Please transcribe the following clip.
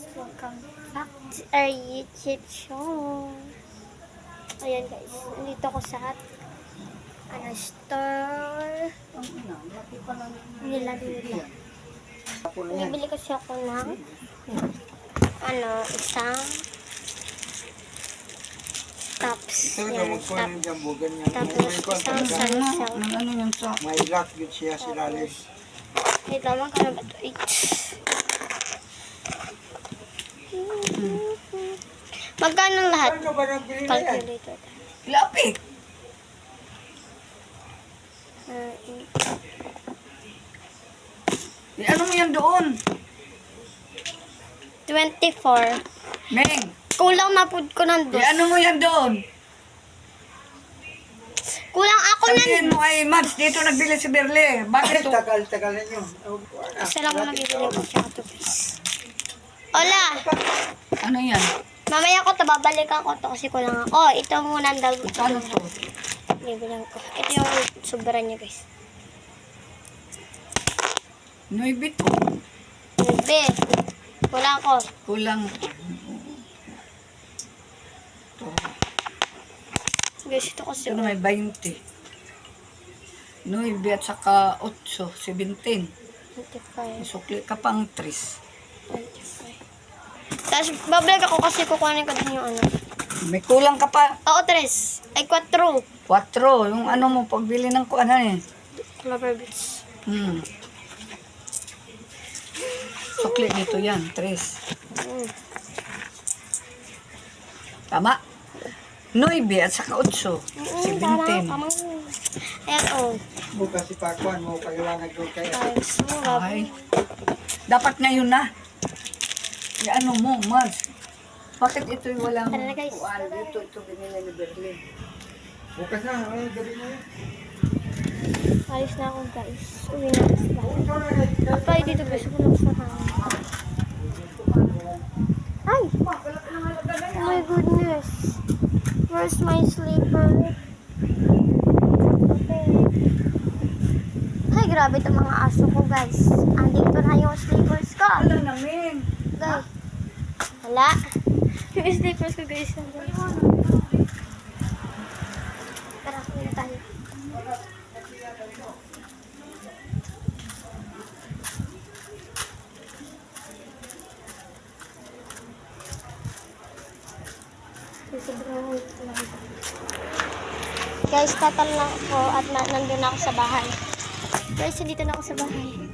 guys, welcome back to our YouTube show. Ayan guys, nandito ako sa store nila. Bibili kasi ako ng isang tops. Yan, tapos isang sansang. May lock yun siya si Lalis. Wait lamang ka na ba ito? Magkano lahat? Ano ba nang bili na yan? Calculator. Lapik. Ano mo yan doon? 24. Meng, Kulang na po ko ng dos. ano mo yan doon? Kulang ako ng... Sabihin mo ay, Mads, dito nagbili si Berle. Bakit to? Tagal ninyo. Isa lang ko nabibili ko siya ito, please. Hola! Ano yan? Mamaya ko ito, babalikan ko ito kasi kulang ako. Oh, ito muna ang dalawa. Ano to? Bibilang ko. Ito yung sobra niya, guys. Nuibit to. Bebe. Kulang ako. Kulang. To. Guys, ito kasi. Ito may 20. Nuibi at saka 8, 17. 25. Sukli ka pang 3. 25. Tapos, babalik ako kasi kukuhanin ko din yung ano. May kulang ka pa. Oo, 3. Ay, 4. 4. Yung ano mo, pagbili ng ano eh. Clover bits. Sukli dito yan, 3. Tama? 9 at saka 8. 17. Tama. Ayan, oh. Bukas si Pakuan mo paglalag doon kayo. Times mo, Ay. Dapat ngayon na. Ano mo, Mads? Bakit ito yung walang Tara na, guys. kuwan? Ito binili ni Berlin. Bukas na, gabi na yun. Ayos na ako, guys. Uwi na ako sa bahay. Apply dito, guys. Gusto ko lang sa hangin. Ay! Oh my goodness. Where's my sleeper? Okay. Ay, grabe itong mga aso ko, guys. Andito na yung sleepers ko. Wala namin. Guys. Wala. Yung sleepers ko, guys. Tara, uwi na tayo. Guys, tatal lang ako at nandun ako sa bahay. Guys, dito na ako sa bahay.